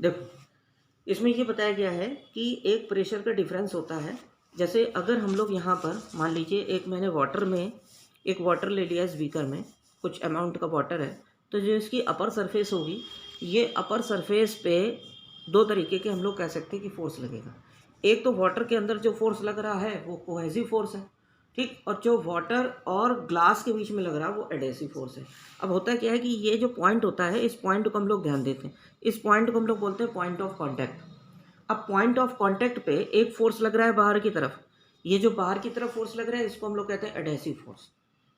देखो, इसमें ये बताया गया है कि एक प्रेशर का डिफरेंस होता है। जैसे अगर हम लोग यहाँ पर मान लीजिए एक मैंने वाटर में एक वाटर ले लिया, इस बीकर में कुछ अमाउंट का वाटर है, तो जो इसकी अपर सरफेस होगी, ये अपर सरफेस पे दो तरीके के हम लोग कह सकते हैं कि फोर्स लगेगा। एक तो वाटर के अंदर जो फोर्स लग रहा है वो कोहेसिव फोर्स है, ठीक, और जो वाटर और ग्लास के बीच में लग रहा है वो एडेसिव फोर्स है। अब होता क्या है कि ये जो पॉइंट होता है, इस पॉइंट को हम लोग ध्यान देते हैं, इस पॉइंट को हम लोग बोलते हैं पॉइंट ऑफ कांटेक्ट। अब पॉइंट ऑफ कांटेक्ट पे एक फोर्स लग रहा है बाहर की तरफ, ये जो बाहर की तरफ फोर्स लग रहा है इसको हम लोग कहते हैं एडेसिव फोर्स,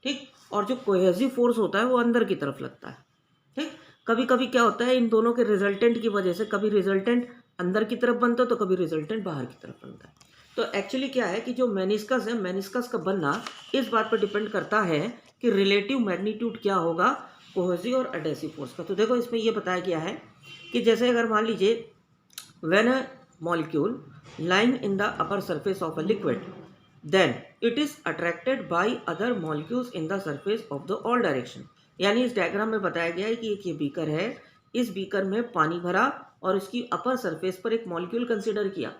ठीक, और जो कोहेसिव फोर्स होता है वो अंदर की तरफ लगता है, ठीक। कभी कभी क्या होता है, इन दोनों के रिजल्टेंट की वजह से कभी रिजल्टेंट अंदर की तरफ बनता है तो कभी रिजल्टेंट बाहर की तरफ बनता है। तो एक्चुअली क्या है कि जो मेनिस्कस है, मेनिस्कस का बनना इस बात पर डिपेंड करता है कि रिलेटिव मैग्नीट्यूड क्या होगा कोहेसिव और एडेसिव फोर्स का। तो देखो इसमें ये बताया गया है कि जैसे अगर मान लीजिए when a molecule lying in the upper surface of a liquid, then it is attracted by other molecules in the surface of the all direction। यानी इस डायग्राम में बताया गया है कि एक ये बीकर है, इस बीकर में पानी भरा और इसकी अपर सरफेस पर एक मॉलिक्यूल कंसीडर किया।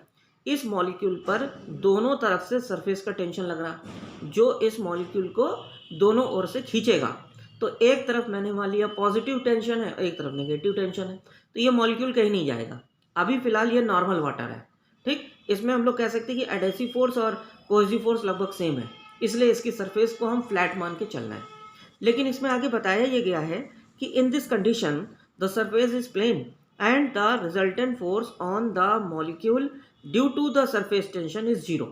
इस मॉलिक्यूल पर दोनों तरफ से सरफेस का टेंशन लग रहा जो इस मॉलिक्यूल को दोनों ओर से खींचेगा। तो एक तरफ मैंने मान लिया पॉजिटिव टेंशन है, एक तरफ नेगेटिव टेंशन है, तो ये मॉलिक्यूल कहीं नहीं जाएगा। अभी फिलहाल ये नॉर्मल वाटर है, ठीक। इसमें हम लोग कह सकते हैं कि एडेसिव फोर्स और कोहेसिव फोर्स लगभग सेम है, इसलिए इसकी सरफेस को हम फ्लैट मान के चलना है। लेकिन इसमें आगे बताया ये गया है कि in this condition the surface is plane and the resultant force on the molecule due to the surface tension is zero.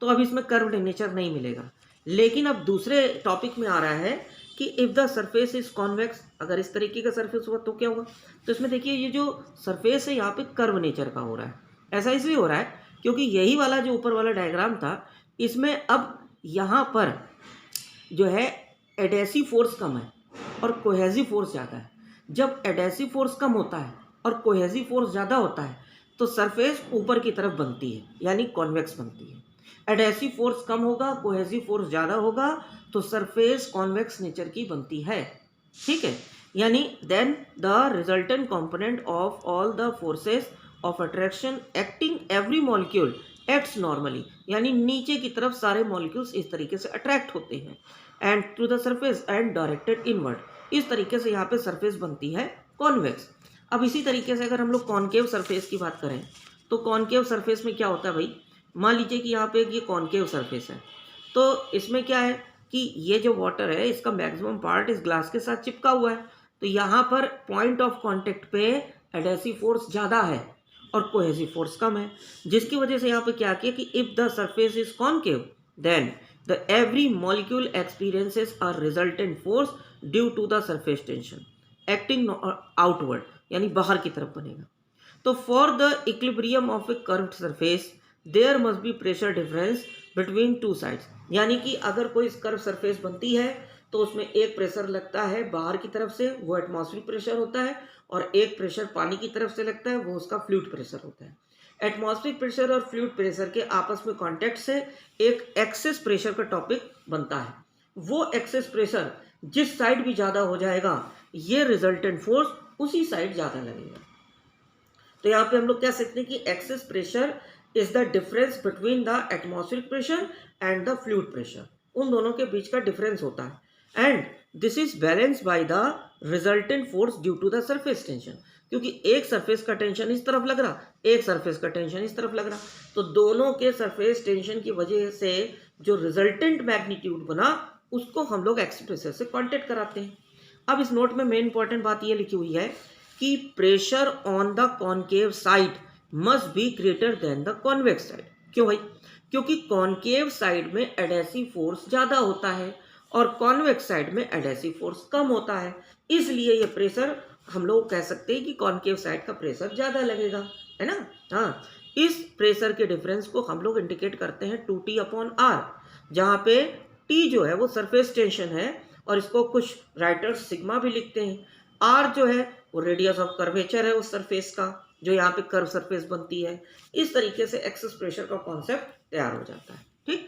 तो अब इसमें कर्व्ड नेचर नहीं मिलेगा। लेकिन अब दूसरे टॉपिक में आ रहा है कि if the surface is convex, अगर इस तरीके का सरफेस हुआ तो क्या होगा। तो इसमें देखिए ये जो सरफेस है यहाँ पे कर्व नेचर का हो रहा है। ऐसा इसलिए हो रहा है क्योंकि यही वाला जो ऊपर वाला डायग्राम था, इसमें अब यहाँ पर जो है एडेसिव फोर्स कम है और कोहेसिव फोर्स ज़्यादा है। जब एडेसिव फोर्स कम होता है और कोहेसिव फोर्स ज़्यादा होता है तो सरफेस ऊपर की तरफ बनती है, यानी कॉन्वेक्स बनती है। एडेसिव फोर्स कम होगा, कोहेसिव फोर्स ज़्यादा होगा, तो सरफेस कॉन्वेक्स नेचर की बनती है, ठीक है। यानी then the resultant component of all the forces of attraction acting every molecule acts normally, यानी नीचे की तरफ सारे मॉलिक्यूल्स इस तरीके से अट्रैक्ट होते हैं and to the surface and directed inward. इस तरीके से यहाँ पे सरफेस बनती है कॉन्वेक्स। अब इसी तरीके से अगर हम लोग कॉनकेव सरफेस की बात करें तो कॉनकेव सरफेस में क्या होता है भाई, मान लीजिए कि यहाँ पे ये कॉनकेव सरफेस है, तो इसमें क्या है कि ये जो वाटर है इसका मैक्सिमम पार्ट इस ग्लास के साथ चिपका हुआ है। तो यहाँ पर पॉइंट ऑफ कांटेक्ट पे एडेसिव फोर्स ज़्यादा है और कोहेसिव फोर्स कम है, जिसकी वजह से यहाँ पे क्या किया कि if the surface is concave then the every molecule experiences a resultant force due to the surface tension acting outward, यानी बाहर की तरफ बनेगा। तो for the equilibrium of a curved surface there must be pressure difference between two sides, यानी कि अगर कोई कर्व सरफेस बनती है तो उसमें एक प्रेशर लगता है बाहर की तरफ से, वो एटमॉस्फेरिक प्रेशर होता है, और एक प्रेशर पानी की तरफ से लगता है, वो उसका फ्लूइड प्रेशर होता है। एटमॉस्फेरिक प्रेशर और फ्लूइड प्रेशर के आपस में कांटेक्ट से एक एक्सेस प्रेशर का टॉपिक बनता है। वो एक्सेस प्रेशर जिस साइड भी ज़्यादा हो जाएगा ये रिजल्टेंट फोर्स उसी साइड ज़्यादा लगेगा। तो यहाँ पे हम लोग कह सकते हैं कि excess pressure is the difference between the atmospheric pressure and the fluid pressure, उन दोनों के बीच का डिफरेंस होता है। And this is balance by the resultant force due to the surface tension, क्योंकि एक सरफेस का टेंशन इस तरफ लग रहा, एक सरफेस का टेंशन इस तरफ लग रहा, तो दोनों के सरफेस टेंशन की वजह से जो रिजल्टेंट मैग्नीट्यूड बना उसको हम लोग एक्सेस प्रेशर से कॉन्टेक्ट कराते हैं। अब इस नोट में मेन इंपॉर्टेंट बात ये लिखी हुई है कि pressure on the concave side must be greater than the convex side. क्यों भाई? क्योंकि कॉनकेव साइड में एडेसिव फोर्स ज़्यादा होता है और कॉन्वेक्स साइड में एडेसिव फोर्स कम होता है, इसलिए ये प्रेशर हम लोग कह सकते हैं कि कॉनकेव साइड का प्रेशर ज़्यादा लगेगा, है ना। हाँ, इस प्रेशर के डिफरेंस को हम लोग इंडिकेट करते हैं 2T/R, जहाँ पे T जो है वो सरफेस टेंशन है और इसको कुछ राइटर्स सिग्मा भी लिखते हैं। R जो है वो रेडियस ऑफ कर्वेचर है उस सरफेस का, जो यहाँ पे कर्व सरफेस बनती है। इस तरीके से एक्सेस प्रेशर का कॉन्सेप्ट तैयार हो जाता है, ठीक।